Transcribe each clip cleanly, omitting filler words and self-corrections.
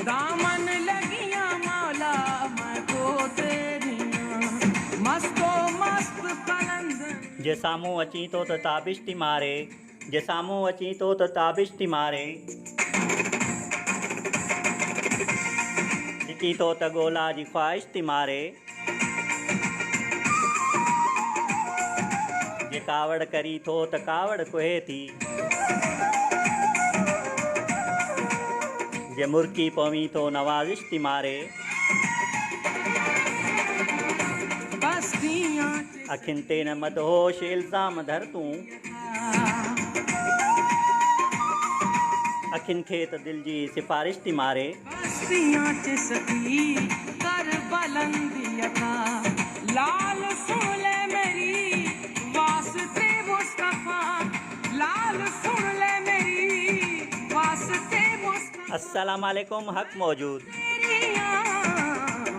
दामन लगियां मौला मैं तो तेरियां मस्तो मस्त कलंदर जे साम्हूं अची तो त ताबिश थी मारे जे साम्हूं अची तो त ताबिश थी मारे ॾिठी तो त ॻोल्हा जी ख़्वाहिश थी मारे जे कावड़ करी थो त कावड़ कुहे थी जे मुर्की पवी तो नवाज़िश थी मारे बस्तियां अखियुनि ते न मदहोश इल्ज़ाम धर तूं अखियुनि खे त दिलि जी सिफ़ारिश थी मारे बस्तियां चिसकी कर बुलंदी अता लाल सुन ले मेरी वास्ते मुस्तफा लाल सुन ले मेरी वास्ते मुस्तफा अस्सलाम वालेकुम हक मौजूद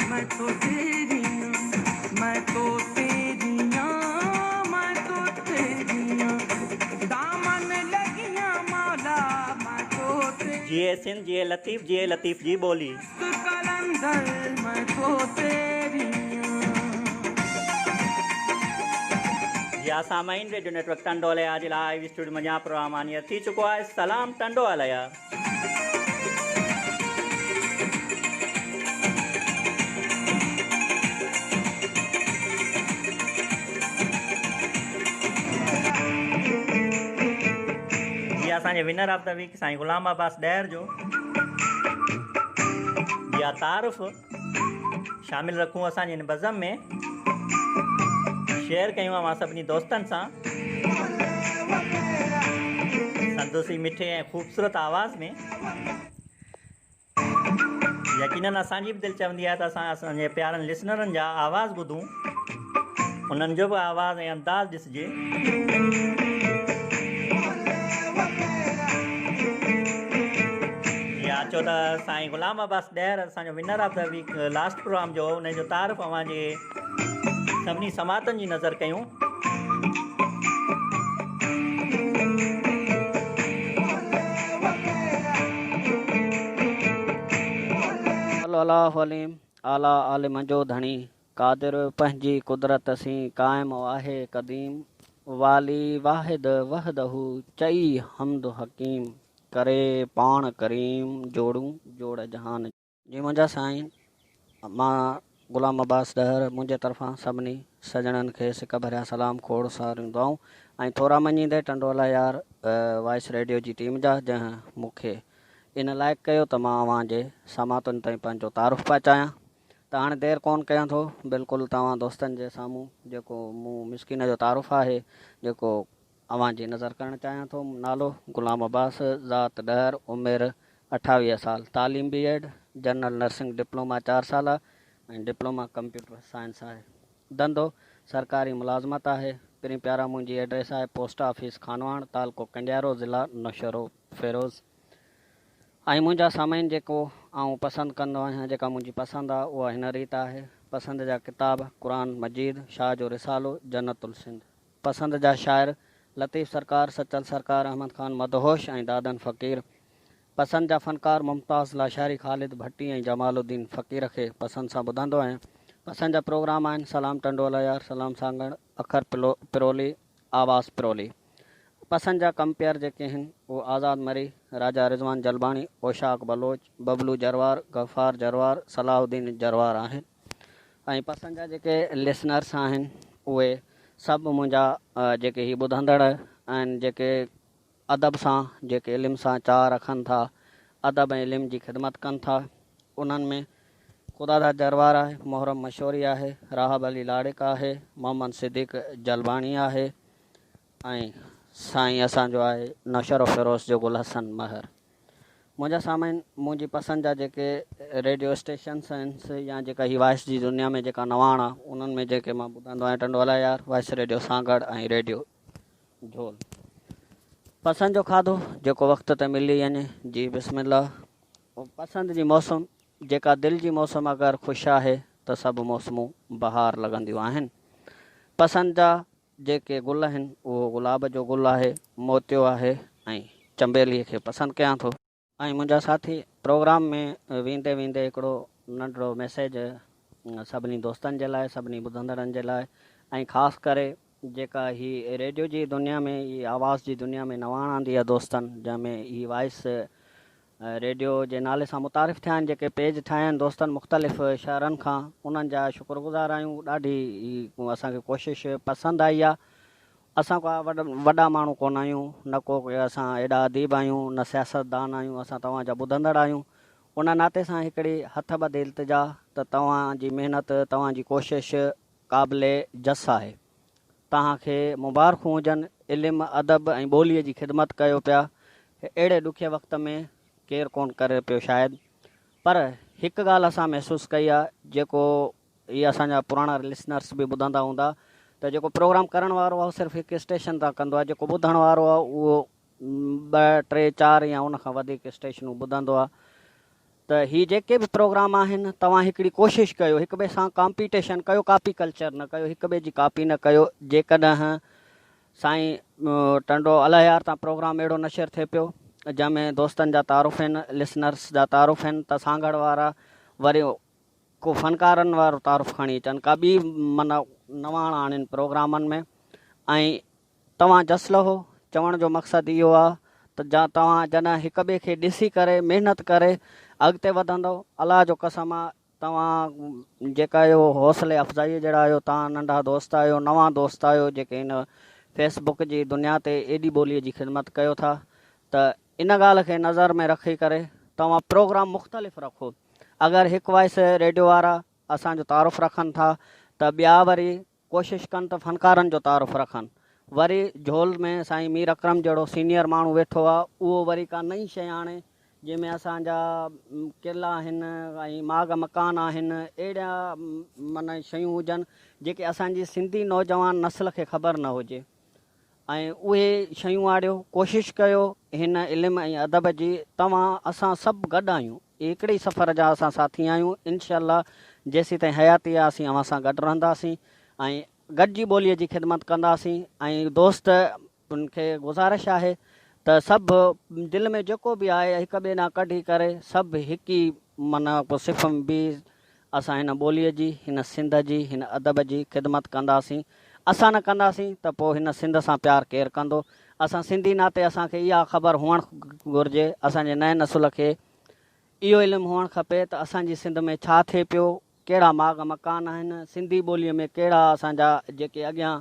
मैं तो तेरियां मैं तो तेरियां मैं तो तेरियां दामन लगियां मौला मैं तो जिए सिंध जिए लतीफ़ जी ॿोली कलंदर मैं तो तेरियां या सामाइन रेडियो नेटवर्क टंडोलया जे लाइव स्टूडियो में यहाँ प्रोग्राम आनियर थी चुको है सलाम टंडोलया जी असांजे विनर ऑफ द वीक साईं ग़ुलाम अब्बास ॾैर जो या तारुफ़ शामिल रखूं असांजे हिन बज़म में शेयर कयूं मां सभिनी दोस्तनि सां संदोसी मिठे ऐं ख़ूबसूरत आवाज़ में यकीनन असांजी बि दिलि चवंदी आहे त असां असांजे प्यारनि लिसनरनि जा आवाज़ ॿुधूं उन्हनि जो बि आवाज़ ऐं अंदाज़ ॾिसिजे या चो त साईं ग़ुलाम अब्बास ॾैर असांजो winner of the week last programme जो उनजो तारीफ़ अव्हांजे सभिनी समातनि जी नज़र कयूं अल्लाहु अलीम आला आलिम जो धणी कादिर पंहिंजी कुदरत सी क़ाइम आहे क़दीम वाली वाहिद वहदहू चई हमद हकीम करे पाण करीम जोड़ूं जोड़ जहान जी मुंहिंजा साईं मां ग़ुलाम अब्बास ॾहर मुंहिंजे तरफ़ां सभिनी सजणनि खे सिक भरिया सलाम खोड़ सारियूं दुआऊं ऐं थोरा मञींदे टंडोला यार वॉइस रेडियो जी टीम जा जंहिं मूंखे इन लाइक़ु कयो त मां अव्हांजे समातुनि ताईं पंहिंजो तारुफ़ पहुचायां त हाणे देरि कोन कयां थो बिल्कुलु तव्हां दोस्तनि जे साम्हूं जेको मूं मिसकिन जो तारुफ़ आहे जेको अव्हांजी नज़र करणु चाहियां थो नालो ग़ुलाम अब्बास ज़ात ॾहर उमिरि 28 साल तालीम B.Ed जनरल नर्सिंग डिप्लोमा 4 साल ऐं डिप्लोमा कंप्यूटर साइंस आहे धंधो सरकारी मुलाज़मत आहे पहिरीं प्यारा मुंहिंजी एड्रेस आहे पोस्ट ऑफिस खानवाण तालुको कंडियारो ज़िला नौशहरो फ़िरोज़ ऐं मुंहिंजा सामाइन जेको आउं पसंदि कंदो आहियां जेका मुंहिंजी पसंदि आहे उहा हिन रीति आहे पसंदि जा किताब क़ुरान मजीद शाह जो रिसालो जन्नतुल सिंध पसंदि जा शाइर लतीफ़ सरकार सचल सरकार अहमद ख़ान मदहोश ऐं दादन फ़क़ीर पसंदि जा फ़नकार मुमताज़ लाशारी ख़ालिद भट्टी ऐं जमालुद्दीन फ़क़ीर खे पसंदि सां ॿुधंदो आहियां पसंदि जा प्रोग्राम आहिनि सलाम टंडोला यार सलाम सांगण अखर पिरोली आवाज़ पिरोली पसंदि जा कंपेयर जेके आहिनि उहे आज़ाद मरी राजा रिज़वान जलबाणी ओशाक बलोच बबलू जरवार गफ़ार जरवार सलाहुद्दीन जरवार आहिनि ऐं पसंदि जा जेके लिसनर्स आहिनि उहे सभु मुंहिंजा जेके ही ॿुधंदड़ आहिनि जेके अदब सां जेके इल्म सां चाह रखनि था अदब ऐं इल्म जी ख़िदमत कनि था उन्हनि में ख़ुदा जरवार आहे मोहरम मशोरी आहे राहब अली लाड़िक आहे मोहम्मद सिद्दीक़ जलबाणी आहे ऐं साईं असांजो आहे नौशहरो फ़िरोज़ जो गुल हसन महर मुंहिंजा सामाइन मुंहिंजी पसंदि जा जेके रेडियो स्टेशन्स आहिनि या जेका ही वॉइस जी दुनिया में जेका नवाण आहे उन्हनि में जेके मां ॿुधंदो आहियां टंडोला यार वॉइस रेडियो सागड़ ऐं रेडियो झोल पसंदि जो खाधो जेको वक़्त ते मिली वञे जी बिस्मिल्लाह पसंदि जी मौसम जेका दिलि जी मौसम अगरि ख़ुशि आहे त सभु मौसमूं बहार लॻंदियूं आहिनि पसंदि जा जेके गुल आहिनि उहो गुलाब जो गुल आहे मोतियो आहे ऐं चंबेलीअ खे पसंदि कयां थो ऐं मुंहिंजा साथी प्रोग्राम में वेंदे वेंदे हिकिड़ो नंढिड़ो मैसेज सभिनी दोस्तनि जे लाइ, सभिनी ॿुधंदड़नि जे लाइ, ऐं ख़ासि करे जेका ही रेडियो जी दुनिया में, ही आवाज़ जी दुनिया में नवाण आंदी आहे दोस्तनि, जंहिंमें ही वॉइस रेडियो जे नाले सां मुतारिफ़ थिया आहिनि, जेके पेज ठाहिया आहिनि दोस्तनि मुख़्तलिफ़ शहरनि खां, उन्हनि जा शुक्रगुज़ार आहियूं। ॾाढी असांखे कोशिशि पसंदि आई आहे। असां का वॾा माण्हू कोन आहियूं, न को असां एॾा अदीब आहियूं, न सियासतदान आहियूं, असां तव्हांजा ॿुधंदड़ आहियूं। उन नाते सां हिकिड़ी हथ ॿधे इल्तिजा त तव्हांजी महिनत, तव्हांजी कोशिशि क़ाबिले जस आहे। तव्हांखे मुबारकूं हुजनि, इल्मु अदब ऐं ॿोलीअ जी ख़िदमत कयो पिया। अहिड़े ॾुखे वक़्त में केरु कोन करे पियो शायदि, पर हिकु ॻाल्हि असां महसूसु कई आहे, जेको इहे असांजा पुराणा लिसनर्स बि ॿुधंदा हूंदा, त जेको प्रोग्राम करण वारो आहे उहो सिर्फ़ु हिकु स्टेशन तां कंदो आहे, जेको ॿुधण वारो आहे उहो 2, 3, 4 या उनखां वधीक स्टेशनूं ॿुधंदो आहे। त हीअ जेके बि प्रोग्राम आहिनि, तव्हां हिकिड़ी कोशिशि कयो, हिक ॿिए सां कॉम्पिटिशन कयो, कॉपी कल्चर न कयो, हिक ॿिए जी कॉपी न कयो। जेकॾहिं साईं टंडो अलायार तां प्रोग्राम अहिड़ो नशर थिए पियो जंहिंमें दोस्तनि जा तारुफ़ आहिनि, लिसनर्स जा तारुफ़ आहिनि, त सांगड़ वारा वरी को फ़नकारनि वारो तारुफ़ खणी अचनि, का ॿी माना नवाण आणनि प्रोग्रामनि में। ऐं तव्हां जस लहो, चवण जो मक़सदु इहो आहे त तव्हां जॾहिं हिक ॿिए खे ॾिसी करे महिनत करे अॻिते वधंदव, अलाह जो कसम आहे, तव्हां जेका इहो हौसले अफ़ज़ाई जहिड़ा आहियो, तव्हां नंढा दोस्त आहियो, नवां दोस्त आहियो, जेके हिन फेसबुक जी दुनिया ते एॾी ॿोलीअ जी ख़िदमत कयो था, त इन ॻाल्हि खे नज़र में रखी करे तव्हां प्रोग्राम मुख़्तलिफ़ रखो। अगरि हिकु वॉइस रेडियो वारा असांजो तारुफ़ रखनि था, त ॿिया वरी कोशिशि कनि त फ़नकारनि जो तारुफ़ रखनि। वरी झोल में साईं मीर अकरम जहिड़ो सीनियर माण्हू वेठो आहे, उहो वरी का नई शइ आणे, जंहिंमें असांजा क़िला आहिनि ऐं माग मकान आहिनि, अहिड़ा माना शयूं हुजनि जेके असांजी सिंधी नौजवान नस्ल खे ख़बर न हुजे, ऐं उहे शयूं आणियो। कोशिशि कयो हिन इल्मु ऐं अदब जी। तव्हां असां सभु गॾु आहियूं, हिकिड़े सफ़र जा असां साथी आहियूं। इनशाअल्लाह जेसीं ताईं हयाती आहे असीं अव्हां सां गॾु रहंदासीं ऐं गॾिजी ॿोलीअ जी ख़िदमत कंदासीं। ऐं दोस्त उनखे गुज़ारिश आहे त सभु दिलि में जेको बि आहे हिक ॿिए ॾांहुं कढी करे सभु हिकु ई माना को सिफ़ बि असां हिन ॿोलीअ जी, हिन सिंध जी, हिन अदब जी ख़िदमत कंदासीं। असां न कंदासीं त पोइ हिन सिंध सां प्यारु केरु कंदो। असां सिंधी नाते असांखे इहा ख़बर हुअणु घुरिजे, असांजे नए नसुल खे इहो इल्मु हुअणु खपे त असांजी सिंध में छा थिए पियो, कहिड़ा माग मकान आहिनि, सिंधी ॿोलीअ में कहिड़ा असांजा जेके अॻियां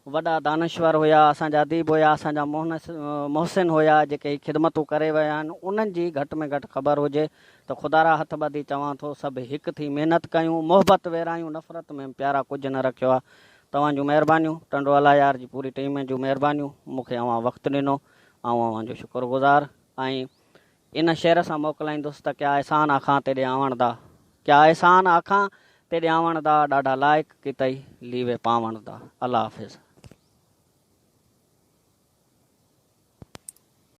वॾा दानश्वर हुया, असांजा अदीब हुया, असांजा मोहसिन हुया, जेके ख़िदमतूं करे विया आहिनि, उन्हनि जी घटि में घटि ख़बर हुजे। त ख़ुदा हथ ॿधी चवां थो, सभु हिकु थी महिनत कयूं, मोहबत वेरायूं, नफ़रत में प्यारा कुझु न रखियो आहे। तव्हांजूं महिरबानियूं, टंडो अलायार जी पूरी टीम जूं महिरबानियूं, मूंखे अव्हां वक़्तु ॾिनो, ऐं अव्हांजो शुक्रगुज़ार। ऐं इन शेर सां मोकिलाईंदुसि त क्या एहसान आखां तेॾे आवण दा, क्या एहसान आखां तेॾे आवण दा, ॾाढा लाइक़ु कितई लीवे पावण दा। अल्लाह हाफ़िज़।